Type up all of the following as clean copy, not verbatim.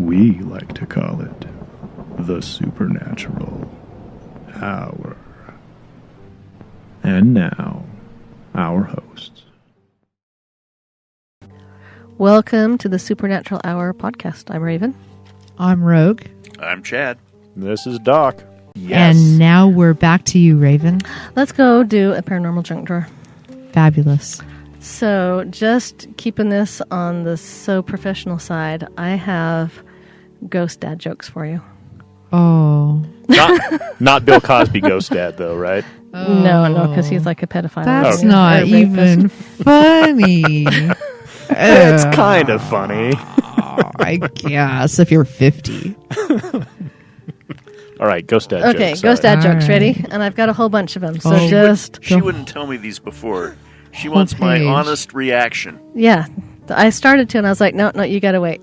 We like to call it the Supernatural Hour. And now, our hosts. Welcome to the Supernatural Hour podcast. I'm Raven. I'm Rogue. I'm Chad. This is Doc. Yes. And now we're back to you, Raven. Let's go do a paranormal junk drawer. Fabulous. So, just keeping this on the so professional side, I have ghost dad jokes for you. Oh. Not Bill Cosby ghost dad, though, right? Oh. No, because he's like a pedophile. That's not even funny. It's kind of funny. I guess, if you're 50. All right, ghost dad jokes. Okay, ghost dad jokes. Ready? And I've got a whole bunch of them. So She wouldn't tell me these before. She wants my honest reaction. Yeah. I started to, and I was like, no, you got to wait.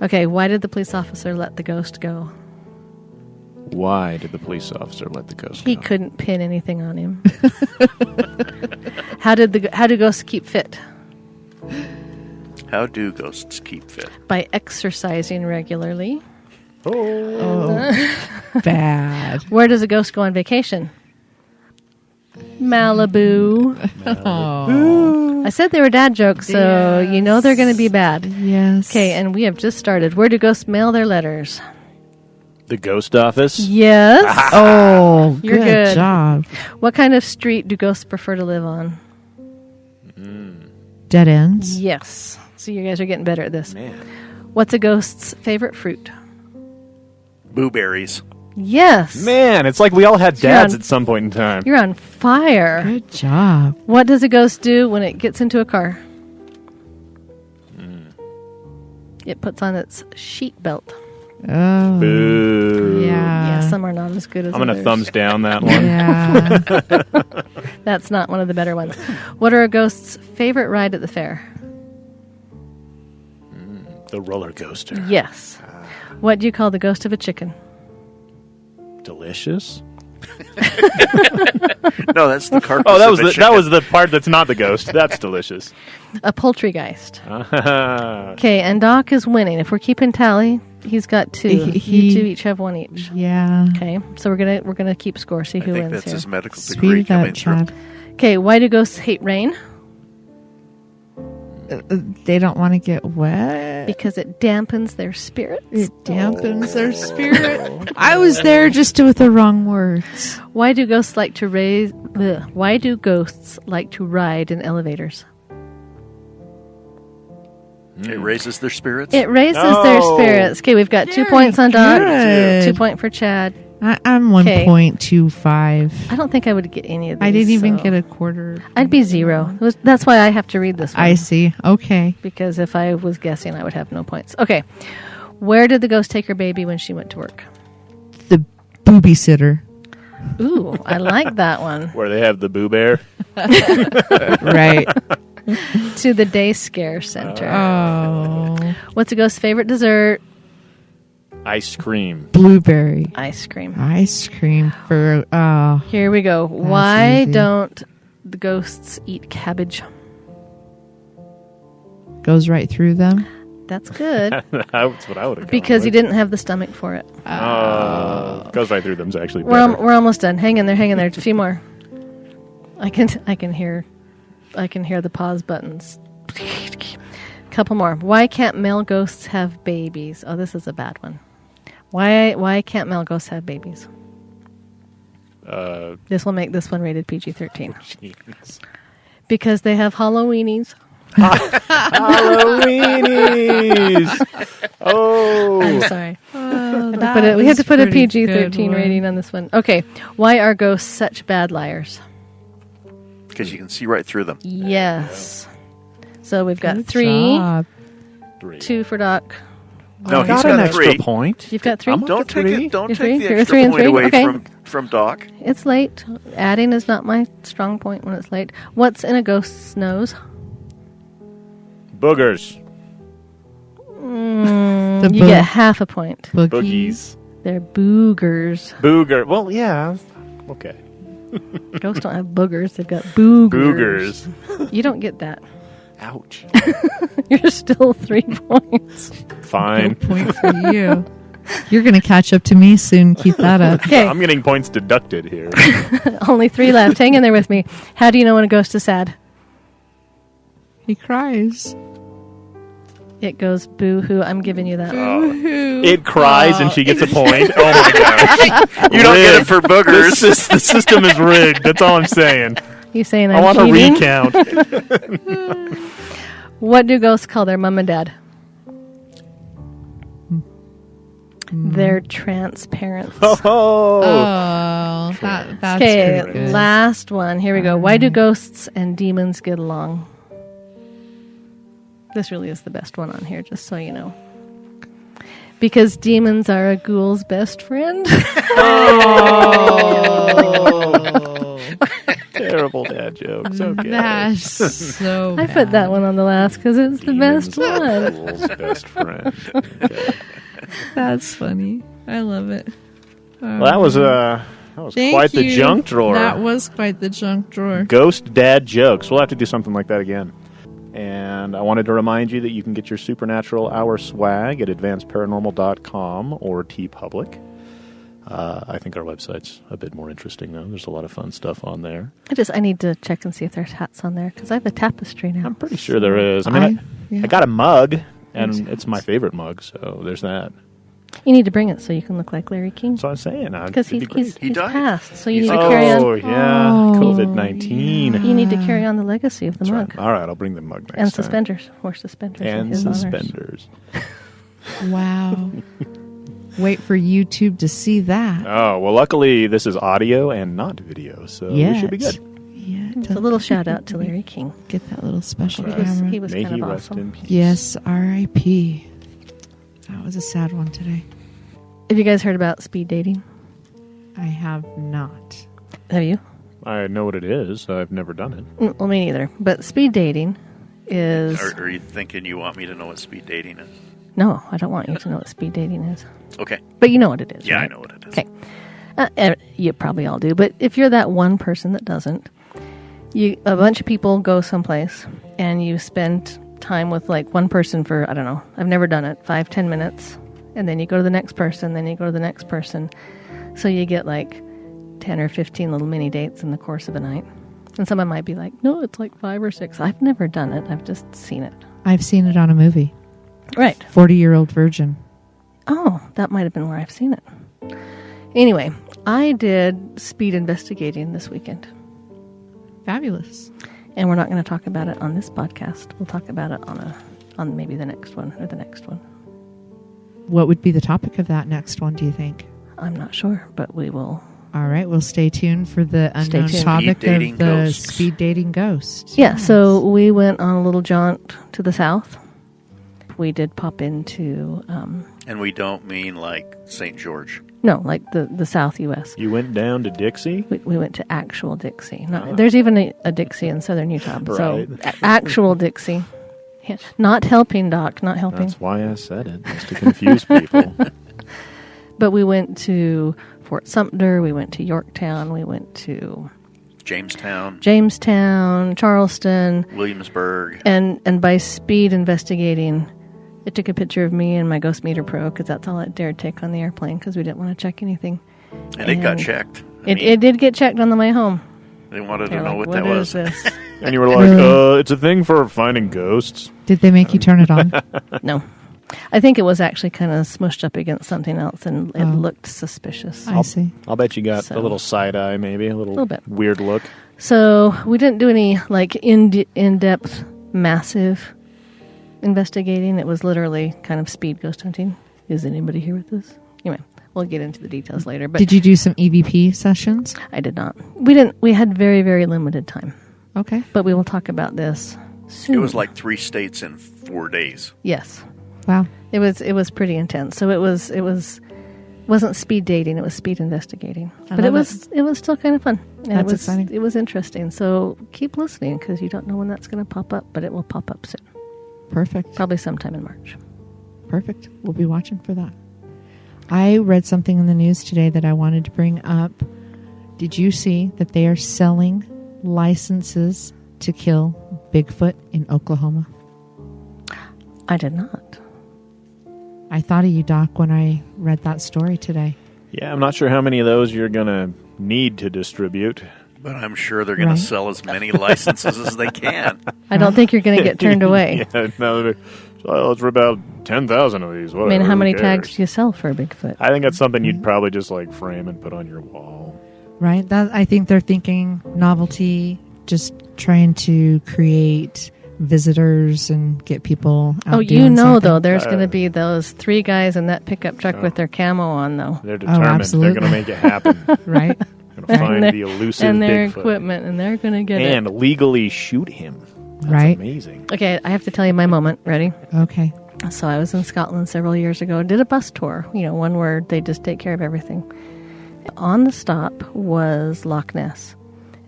Okay, why did the police officer let the ghost go? Why did the police officer let the ghost He go? couldn't pin anything on him. How do ghosts keep fit? How do ghosts keep fit? By exercising regularly. Bad. Where does a ghost go on vacation? Malibu. Oh. I said they were dad jokes, so you know they're going to be bad. Yes. Okay, and we have just started. Where do ghosts mail their letters? The ghost office? Yes. Oh, You're good. job. What kind of street do ghosts prefer to live on? Dead ends? Yes. So you guys are getting better at this. Man. What's a ghost's favorite fruit? Blueberries. Yes. Man, it's like we all had dads on- at some point in time. You're on fire. Good job. What does a ghost do when it gets into a car? It puts on its sheet belt. Oh. Boo. Yeah. Yeah, some are not as good as I'm going to others. thumbs down that one. Yeah. That's not one of the better ones. What are a ghost's favorite ride at the fair? The roller coaster. Yes. What do you call the ghost of a chicken? Delicious? No, that's the carcass. Oh, that of was a the chicken. part that's not the ghost. That's delicious. A poultrygeist. Ah. Okay, and Doc is winning. If we're keeping tally, he's got two. You two each have one each. Yeah. Okay, so we're gonna keep score. See I who think wins that's here. his medical degree Speed coming that, through. Chad. Okay, why do ghosts hate rain? They don't want to get wet. Because it dampens their spirits. It dampens their spirit. I was there just with the wrong words. Why do ghosts like to Why do ghosts like to ride in elevators? It raises their spirits. It raises their spirits. Okay, we've got 2 points on Doc. good. 2 point for Chad. I'm 1.25. I don't think I would get any of these. I didn't even so get a quarter. I'd be 0. That's why I have to read this one. I see. Okay. Because if I was guessing, I would have no points. Okay. Where did the ghost take her baby when she went to work? The booby sitter. Ooh, I like that one. Where they have the Boo Bear. Right. To the day scare center. Oh. What's a ghost's favorite dessert? Ice cream. Blueberry. Ice cream. Ice cream for, Here we go. Why easy. don't the ghosts eat cabbage? goes right through them. That's good. That's what I would have. Because he didn't have the stomach for it. Goes right through them's actually We're better. we're almost done. Hang in there. A few more. I can hear the pause buttons. Couple more. Why can't male ghosts have babies? Oh, this is a bad one. Why can't male ghosts have babies? This will make this one rated PG-13. Jeez. Because they have Halloweenies. Halloweenies. Oh, I'm sorry. We have to put a PG-13 rating on this one. Okay. Why are ghosts such bad liars? Because you can see right through them. Yes. So we've got Good 3, job. 2 for Doc. No, got he's an got extra 3. point. You've got 3? Don't take three. it. Don't You're take three? the You're extra 3 and point 3? away Okay. from Doc. It's late. Adding is not my strong point when it's late. What's in a ghost's nose? Boogers. The You get half a point. Boogies. They're boogers. Booger. Well, yeah. Okay. Ghosts don't have boogers. They've got boogers. Boogers. You don't get that. Ouch. You're still 3 points. Fine. No point for you. You're going to catch up to me soon. Keep that up. Okay, I'm getting points deducted here. only 3 left. Hang in there with me. How do you know when a ghost is sad? He cries. It goes boo-hoo. I'm giving you that. Boo-hoo. It cries and she gets a point. Oh my gosh. You don't get it for boogers. The system is rigged. That's all I'm saying. You saying I I'm want a cheating? recount. What do ghosts call their mom and dad? They're transparent. Oh, that's Okay, pretty good. last one. Here we go. Why do ghosts and demons get along? This really is the best one on here, just so you know. Because demons are a ghoul's best friend. Terrible dad jokes. Okay. That's so I put that one on the last because it's the best Demons are one. Fool's best friend. Okay. That's funny. I love it. Well, that was Thank quite the you. junk drawer. That was quite the junk drawer. Ghost dad jokes. We'll have to do something like that again. And I wanted to remind you that you can get your Supernatural Hour swag at advancedparanormal.com or TeePublic. I think our website's a bit more interesting, though. There's a lot of fun stuff on there. I need to check and see if there's hats on there because I have a tapestry now. I'm pretty sure there is. I mean, yeah. I got a mug, and it's my favorite mug, so there's that. You need to bring it so you can look like Larry King. That's what I'm saying. Because he's died. passed, so you He's need to like, carry on. Oh, yeah. Oh, COVID-19. You need to carry on the legacy of the That's mug. right. All right, I'll bring the mug next And time. suspenders. Or suspenders. in And his honors. suspenders. Wow. Wait for YouTube to see that. Oh, well, luckily this is audio and not video, so we should be good. Yeah. It's a little shout out to Larry King. Get that little special That's camera. He was May kind he of rest in awesome. peace. Yes, R.I.P. That was a sad one today. Have you guys heard about speed dating? I have not. Have you? I know what it is. I've never done it. Well, me neither. But speed dating is... Are you thinking you want me to know what speed dating is? No, I don't want you to know what speed dating is. Okay. But you know what it is, Yeah, right? I know what it is. Okay. You probably all do. But if you're that one person that doesn't, a bunch of people go someplace and you spend time with like one person for, I don't know, I've never done it, 5-10 minutes. And then you go to the next person, then you go to the next person. So you get like 10 or 15 little mini dates in the course of a night. And someone might be like, no, it's like 5 or 6. I've never done it. I've just seen it. I've seen it on a movie. Right. 40-Year-Old Virgin. Oh, that might have been where I've seen it. Anyway, I did speed investigating this weekend. Fabulous. And we're not going to talk about it on this podcast. We'll talk about it on maybe the next one or the next one. What would be the topic of that next one, do you think? I'm not sure, but we will. All right, we'll stay tuned for the unknown tuned. topic Speed dating of the ghosts. speed dating ghost. Yeah, Yes. so we went on a little jaunt to the south. We did pop into, And we don't mean like St. George. no, like the South U.S. You went down to Dixie? We went to actual Dixie. There's even a Dixie in southern Utah. So Right. actual Dixie. Yeah, not helping, Doc, not helping. That's why I said it, just to confuse people. But we went to Fort Sumter, we went to Yorktown, we went to Jamestown, Charleston, Williamsburg. and by speed investigating, it took a picture of me and my Ghost Meter Pro because that's all it dared take on the airplane because we didn't want to check anything. And it got And checked. It did get checked on the way home. They wanted to They're know like, what that was. is this? And you were like, it's a thing for finding ghosts. Did they make you turn it on? No. I think it was actually kind of smushed up against something else and it looked suspicious. I see. I'll bet you got So- a little side eye, maybe, a little bit. weird look. So we didn't do any like in-depth, massive investigating. It was literally kind of speed ghost hunting. Is anybody here with us? Anyway, we'll get into the details later. But Did you do some EVP sessions? I did not. We didn't. We had very, very limited time. Okay. But we will talk about this soon. It was like 3 states in 4 days. yes, Wow. it was pretty intense. So it wasn't speed dating. It was speed investigating. But it love was still kind of fun. And That's it was exciting. It was interesting. So keep listening because you don't know when that's going to pop up, but it will pop up soon. Perfect. Probably sometime in March. Perfect. We'll be watching for that. I read something in the news today that I wanted to bring up. Did you see that they are selling licenses to kill Bigfoot in Oklahoma? I did not. I thought of you, Doc, when I read that story today. Yeah, I'm not sure how many of those you're going to need to distribute. But I'm sure they're going to sell as many licenses as they can. I don't think you're going to get turned away. Yeah, no, well, let's rip out 10,000 of these. Whatever, I mean, how many who tags cares? do you sell for a Bigfoot? I think that's something you'd probably just like frame and put on your wall. Right? I think they're thinking novelty, just trying to create visitors and get people out Oh, doing though, something. there's going to be those 3 guys in that pickup truck with their camo on, though. They're determined. They're absolutely. going to make it happen. Right? Going to find the elusive and their Bigfoot. equipment, and they're going to get it. And legally shoot him. That's Right. amazing. Okay, I have to tell you my moment. Ready? Okay. So I was in Scotland several years ago, did a bus tour, one where they just take care of everything. On the stop was Loch Ness.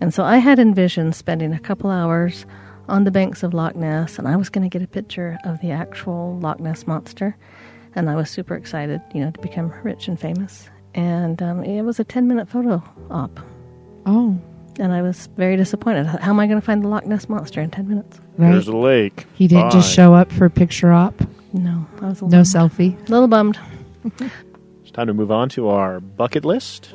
And so I had envisioned spending a couple hours on the banks of Loch Ness, and I was going to get a picture of the actual Loch Ness monster. And I was super excited, to become rich and famous. And it was a 10-minute photo op. Oh, And I was very disappointed. How am I going to find the Loch Ness monster in 10 minutes? right. There's the lake. He didn't just Bye. show up for a picture op. No, I was a No little, selfie. little bummed. It's time to move on to our bucket list.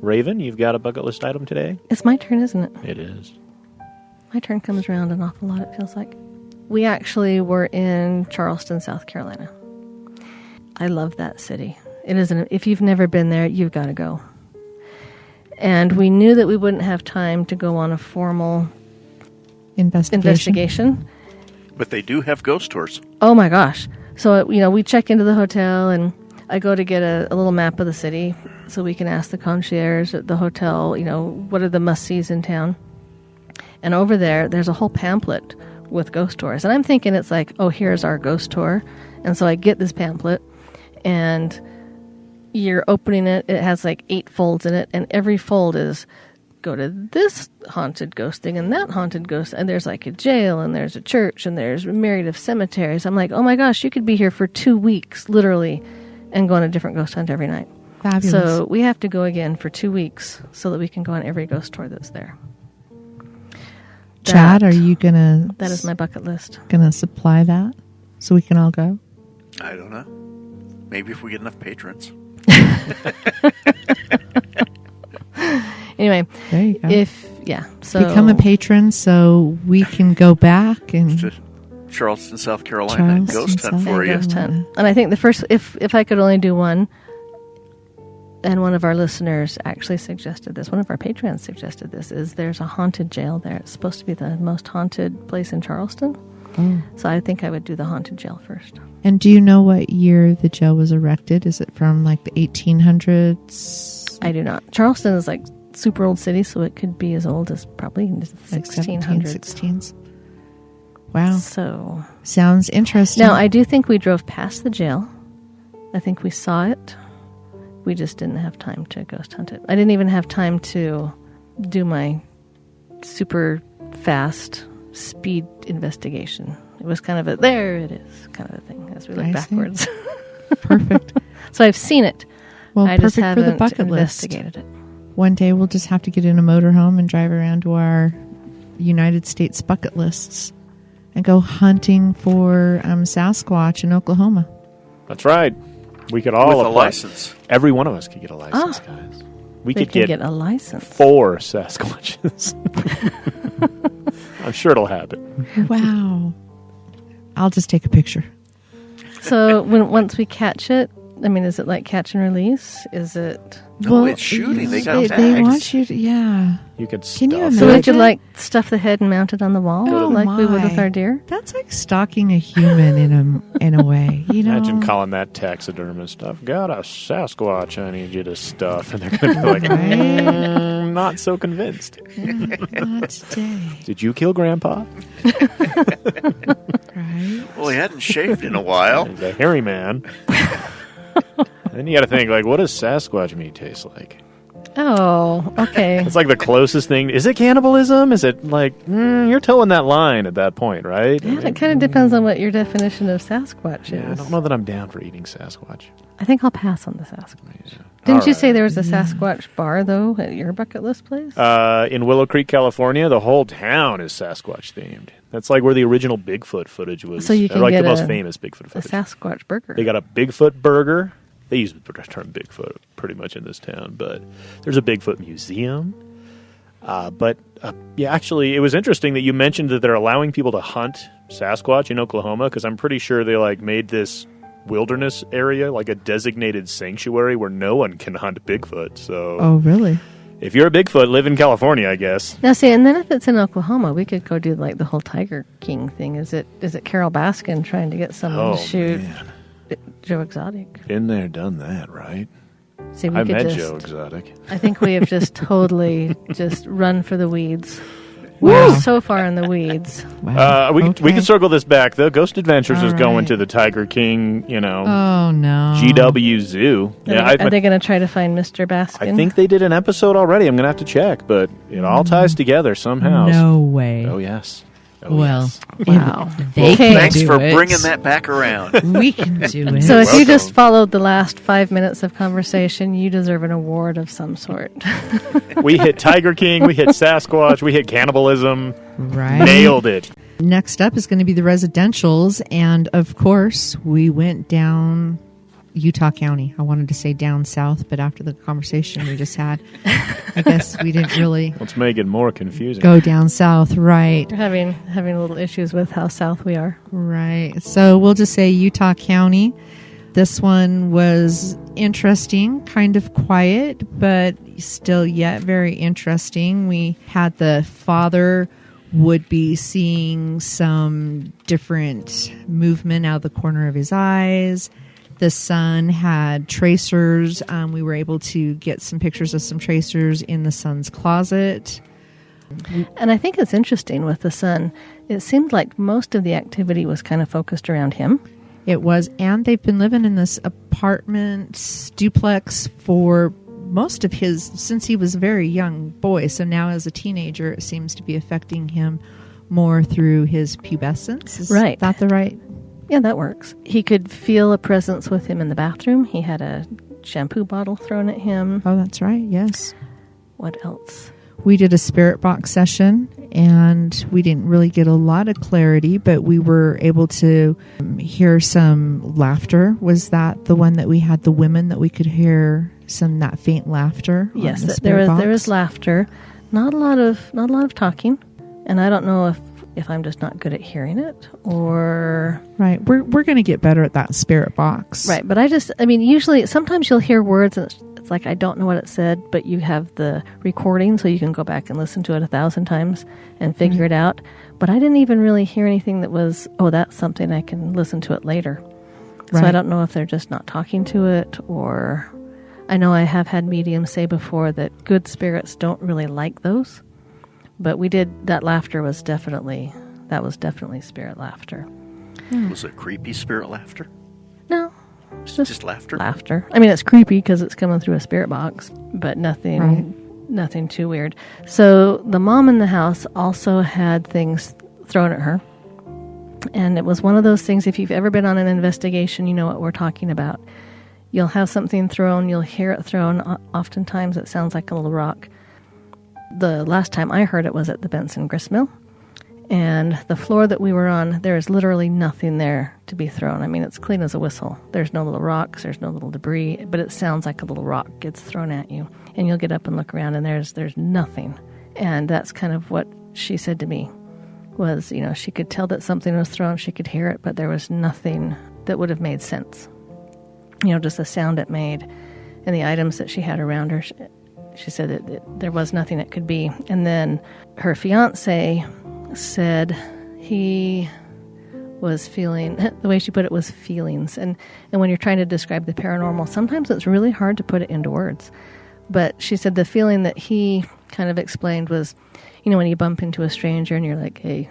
Raven, you've got a bucket list item today? It's my turn, isn't it? It is. My turn comes around an awful lot, it feels like. We actually were in Charleston, South Carolina. I love that city. It is if you've never been there, you've got to go. And we knew that we wouldn't have time to go on a formal investigation. But they do have ghost tours. Oh my gosh. So, we check into the hotel, and I go to get a little map of the city so we can ask the concierge at the hotel, what are the must-sees in town. And over there's a whole pamphlet with ghost tours. And I'm thinking it's like, oh, here's our ghost tour. And so I get this pamphlet, and you're opening it. It has like 8 folds in it, and every fold is go to this haunted ghost thing and that haunted ghost. And there's like a jail, and there's a church, and there's a myriad of cemeteries. I'm like, oh my gosh, you could be here for 2 weeks, literally, and go on a different ghost hunt every night. Fabulous. So we have to go again for 2 weeks so that we can go on every ghost tour that's there. Chad, are you gonna? That is my bucket list. Gonna supply that so we can all go. I don't know. Maybe if we get enough patrons. Anyway, There you go. so Become a patron so we can go back and To Charleston, South Carolina. Ghost hunt South for you. ghost hunt. And I think the first, if I could only do one, and one of our listeners actually suggested this, one of our patrons suggested this, is there's a haunted jail there. It's supposed to be the most haunted place in Charleston. Oh. So I think I would do the haunted jail first. And do you know what year the jail was erected? Is it from like the 1800s? I do not. Charleston is like super old city, so it could be as old as probably the Like 1600s. 16s. Wow. So Sounds interesting. now I do think we drove past the jail. I think we saw it. We just didn't have time to ghost hunt it. I didn't even have time to do my super fast speed investigation. It was kind of there it is kind of a thing as we look I see. backwards. Perfect. So I've seen it. Well, I just perfect for the haven't bucket list. investigated it. One day we'll just have to get in a motorhome and drive around to our United States bucket lists and go hunting for Sasquatch in Oklahoma. That's right. We could all With a apply. license. Every one of us could get a license, guys. We They could can get get a license. 4 Sasquatches. I'm sure it'll happen. Wow. I'll just take a picture. So once we catch it, I mean, is it like catch and release? Is it? No, it's shooting. They got They tags. want you to, yeah. You could Can you stuff So we imagine? could like stuff the head and mount it on the wall, Oh, like we would with my. our deer. That's like stalking a human in a way, you know. Imagine calling that taxidermist stuff. Got a Sasquatch I need you to stuff. And they're going to be like, not so convinced. Not today, Did you kill Grandpa? right? Well, he hadn't shaved in a while. He's a hairy man. Then you got to think, like, what does Sasquatch meat taste like? Oh, okay. It's like the closest thing. Is it cannibalism? Is it like, you're towing that line at that point, right? Yeah, it kind of depends on what your definition of Sasquatch Yeah, I is. don't know that I'm down for eating Sasquatch. I think I'll pass on the Sasquatch. Yeah. Didn't All you right. say there was a Sasquatch bar, though, at your bucket list place? In Willow Creek, California, the whole town is Sasquatch themed. That's like where the original Bigfoot footage was. So you can or like get the most a- famous Bigfoot a footage. Sasquatch burger. They got a Bigfoot burger. They use the term Bigfoot pretty much in this town, but there's a Bigfoot museum. Actually, it was interesting that you mentioned that they're allowing people to hunt Sasquatch in Oklahoma, because I'm pretty sure they made this wilderness area like a designated sanctuary where no one can hunt Bigfoot. So, Oh, really? if you're a Bigfoot, live in California, I guess. Now, see, and then if it's in Oklahoma, we could go do like the whole Tiger King thing. Is it Carol Baskin trying to get someone to shoot man. Joe Exotic? Been there, done that, right? See, we I could met just, Joe Exotic. I think we have just totally just run for the weeds. Wow. We're so far in the weeds. Wow. We Okay. can circle this back, though. Ghost Adventures All is going right. to the Tiger King, Oh, no. GW Zoo. Are they going to try to find Mr. Baskin? I think they did an episode already. I'm going to have to check, but it all ties together somehow. No way. Oh, yes. Oh, Well, yes. Wow. they Okay. can Thanks do for it. bringing that back around. We can do it. So if you welcome. just followed the last 5 minutes of conversation, you deserve an award of some sort. We hit Tiger King, we hit Sasquatch, we hit cannibalism. Right. Nailed it. Next up is going to be the residentials. And of course, we went down Utah County. I wanted to say down south, but after the conversation we just had, I guess we didn't really Let's make it more confusing. go down south. Right. We're having little issues with how south we are. Right. So we'll just say Utah County. This one was interesting, kind of quiet, but still yet very interesting. We had the father would be seeing some different movement out of the corner of his eyes. The son had tracers. We were able to get some pictures of some tracers in the son's closet. And I think it's interesting with the son. It seemed like most of the activity was kind of focused around him. It was, and they've been living in this apartment duplex for most of his, since he was a very young boy. So now as a teenager, it seems to be affecting him more through his pubescence. Is Right. that the right? Yeah, that works. He could feel a presence with him in the bathroom. He had a shampoo bottle thrown at him. Oh, that's right. Yes. What else? We did a spirit box session, and we didn't really get a lot of clarity, but we were able to hear some laughter. Was that the one that we had the women that we could hear that faint laughter? on Yes, the there spirit is box? laughter. Not a lot of talking. And I don't know if I'm just not good at hearing it or Right. We're going to get better at that spirit box. right. But usually sometimes you'll hear words and it's like I don't know what it said, but you have the recording so you can go back and listen to it 1,000 times and figure it out. But I didn't even really hear anything that was, oh, that's something I can listen to it later. So I Right. don't know if they're just not talking to it, or I know I have had mediums say before that good spirits don't really like those. But that laughter was definitely spirit laughter. Was it creepy spirit laughter? No, it's just laughter? laughter. I mean, it's creepy because it's coming through a spirit box, but nothing Right. nothing too weird. So the mom in the house also had things thrown at her. And it was one of those things, if you've ever been on an investigation, you know what we're talking about. You'll have something thrown, you'll hear it thrown. Oftentimes it sounds like a little rock. The last time I heard it was at the Benson Gristmill. And the floor that we were on, there is literally nothing there to be thrown. I mean, it's clean as a whistle. There's no little rocks, there's no little debris, but it sounds like a little rock gets thrown at you. And you'll get up and look around and there's nothing. And that's kind of what she said to me was, she could tell that something was thrown, she could hear it, but there was nothing that would have made sense. Just the sound it made and the items that she had around her. She said that there was nothing it could be. And then her fiance said he was feeling, the way she put it was feelings. And when you're trying to describe the paranormal, sometimes it's really hard to put it into words. But she said the feeling that he kind of explained was, when you bump into a stranger and you're like, hey,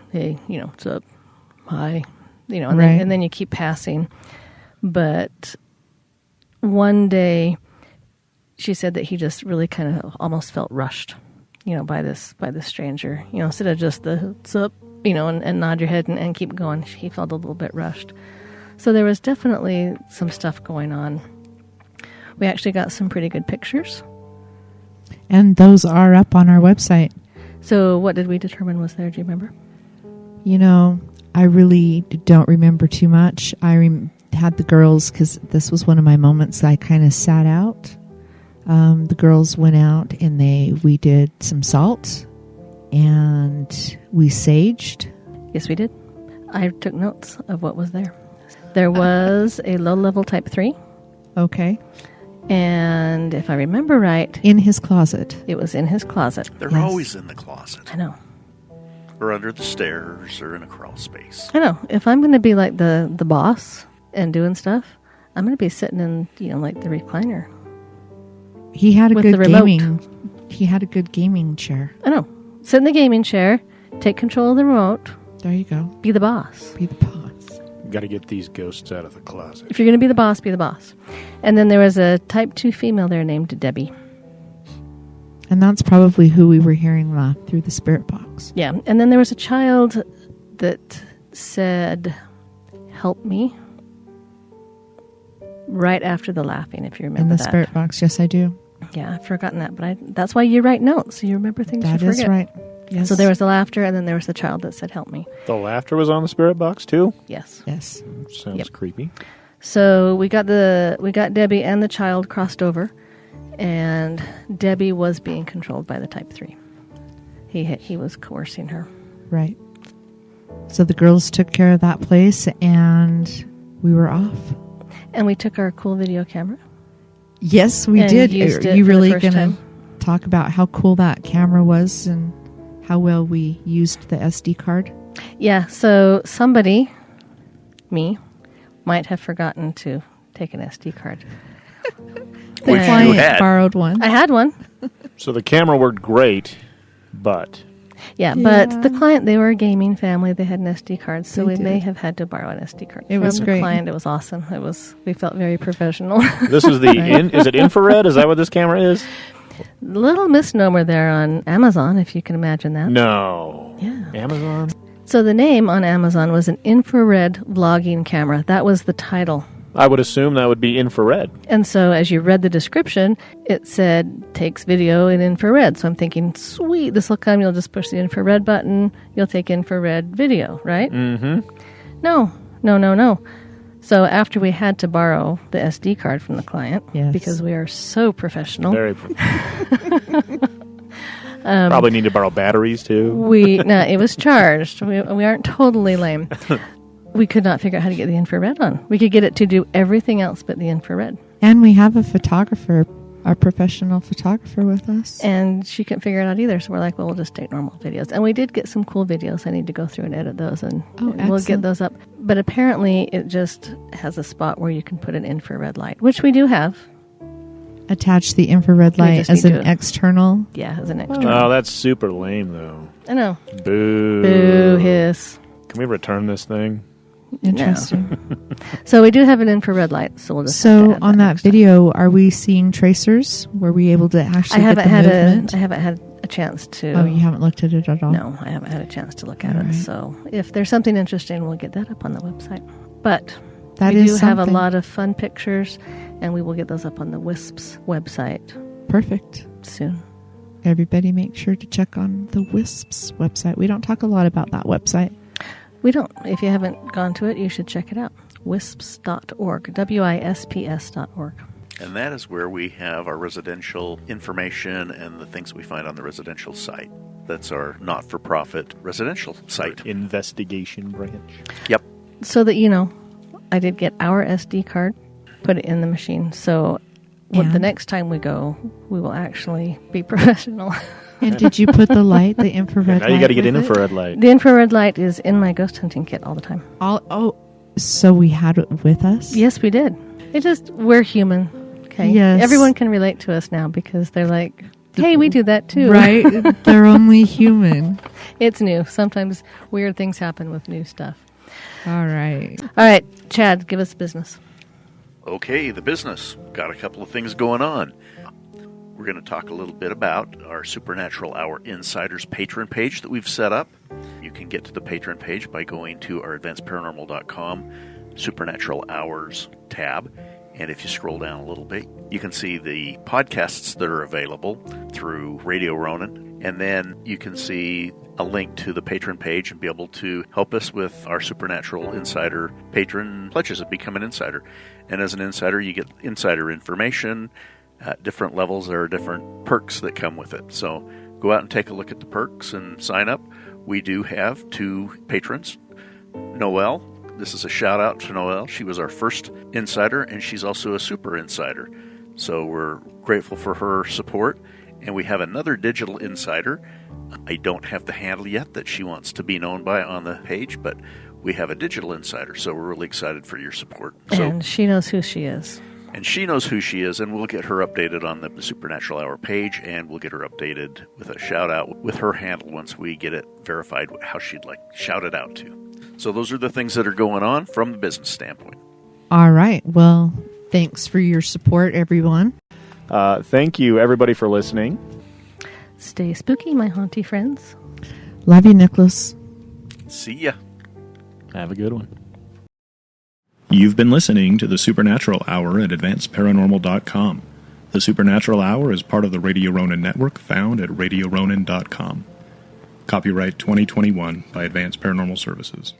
what's up? Hi. And, Right. and then you keep passing. But one day she said that he just really kind of almost felt rushed, by this stranger. Instead of just the "what's up," and nod your head and keep going, he felt a little bit rushed. So there was definitely some stuff going on. We actually got some pretty good pictures. And those are up on our website. So what did we determine was there? Do you remember? I really don't remember too much. I had the girls, because this was one of my moments I kind of sat out. The girls went out and we did some salt and we saged. Yes, we did. I took notes of what was there. There was a low-level type 3. Okay. And if I remember right... in his closet. It was in his closet. They're always in the closet. I know. Or under the stairs, or in a crawl space. I know. If I'm going to be like the boss and doing stuff, I'm going to be sitting in, like the recliner. He had a with good the remote. He had a good gaming chair. I know. Sit in the gaming chair, take control of the remote. There you go. Be the boss. Be the boss. Got to get these ghosts out of the closet. If you're going to be the boss, be the boss. And then there was a type 2 female there named Debbie. And that's probably who we were hearing laugh through the spirit box. Yeah. And then there was a child that said, "Help me," right after the laughing, if you remember in the that. spirit box. Yes, I do. Yeah, I've forgotten that. But that's why you write notes, so you remember things That you forget. is right. Yes. So there was the laughter, and then there was the child that said, "Help me." The laughter was on the spirit box too? Yes. Yes. Sounds Yep. creepy. So we got Debbie and the child crossed over, and Debbie was being controlled by the type 3. He was coercing her. Right. So the girls took care of that place, and we were off. And we took our cool video camera. Yes, we And did. used Are it you for the really first going to time. talk about how cool that camera was and how well we used the SD card? Yeah, so somebody, me, might have forgotten to take an SD card. The Which you client had. borrowed one. I had one. So the camera worked great, but Yeah, Yeah. but the client, they were a gaming family. They had an SD card, so They we may did. have had to borrow an SD card. It was from great. the client. It was awesome. We felt very professional. this is is it infrared? Is that what this camera is? Little misnomer there on Amazon, if you can imagine that. No. Yeah. Amazon? So the name on Amazon was an infrared vlogging camera. That was the title. I would assume that would be infrared. And so as you read the description, it said takes video in infrared. So I'm thinking, sweet, this will come. You'll just push the infrared button. You'll take infrared video, right? Mm-hmm. No. So after we had to borrow the SD card from the client, Yes. because we are so professional, Very. Probably need to borrow batteries too. it was charged. We aren't totally lame. We could not figure out how to get the infrared on. We could get it to do everything else but the infrared. And we have a photographer, a professional photographer with us. And she couldn't figure it out either. So we're like, well, we'll just take normal videos. And we did get some cool videos. I need to go through and edit those, and we'll get excellent. those up. But apparently it just has a spot where you can put an infrared light, which we do have. Attach the infrared We light just as need an to- external. Yeah, as an extra. Oh, that's super lame though. I know. Boo. Boo, hiss. Can we return this thing? Interesting. So we do have an infrared light. So we'll just have So to add on that next time. video, are we seeing tracers? Were we able to actually I get haven't the had movement? I haven't had a chance to. Oh, you haven't looked at it at all? No, I haven't had a chance to look at All it. right. So if there's something interesting, we'll get that up on the website. But That we is do have a something. lot of fun pictures, and we will get those up on the WISP's website Perfect. soon. Everybody make sure to check on the WISP's website. We don't talk a lot about that website. We don't. If you haven't gone to it, you should check it out. WISPs.org. WISPS.org. And that is where we have our residential information and the things we find on the residential site. That's our not-for-profit residential site. Investigation branch. Yep. So that you know, I did get our SD card, put it in the machine. So the And? next time we go, we will actually be professional. And did you put the light, the infrared Now light? you got to get with an it? infrared light. The infrared light is in my ghost hunting kit all the time. So we had it with us? Yes, we did. We're human. Okay. Yes. Everyone can relate to us now because they're like, hey, we do that too. Right? They're only human. It's new. Sometimes weird things happen with new stuff. All right. All right, Chad, give us business. Okay, the business. Got a couple of things going on. We're going to talk a little bit about our Supernatural Hour Insiders patron page that we've set up. You can get to the patron page by going to our advancedparanormal.com Supernatural Hours tab. And if you scroll down a little bit, you can see the podcasts that are available through Radio Ronin. And then you can see a link to the patron page and be able to help us with our Supernatural Insider patron pledges and become an insider. And as an insider, you get insider information. At different levels, there are different perks that come with it. So go out and take a look at the perks and sign up. We do have 2 patrons. Noelle, this is a shout out to Noelle. She was our first insider, and she's also a super insider. So we're grateful for her support. And we have another digital insider. I don't have the handle yet that she wants to be known by on the page, but we have a digital insider. So we're really excited for your support. And she knows who she is. And she knows who she is, and we'll get her updated on the Supernatural Hour page, and we'll get her updated with a shout-out with her handle once we get it verified how she'd like shouted out to. So those are the things that are going on from the business standpoint. All right. Well, thanks for your support, everyone. Thank you, everybody, for listening. Stay spooky, my haunty friends. Love you, Nicholas. See ya. Have a good one. You've been listening to the Supernatural Hour at AdvancedParanormal.com. The Supernatural Hour is part of the Radio Ronin network found at RadioRonin.com. Copyright 2021 by Advanced Paranormal Services.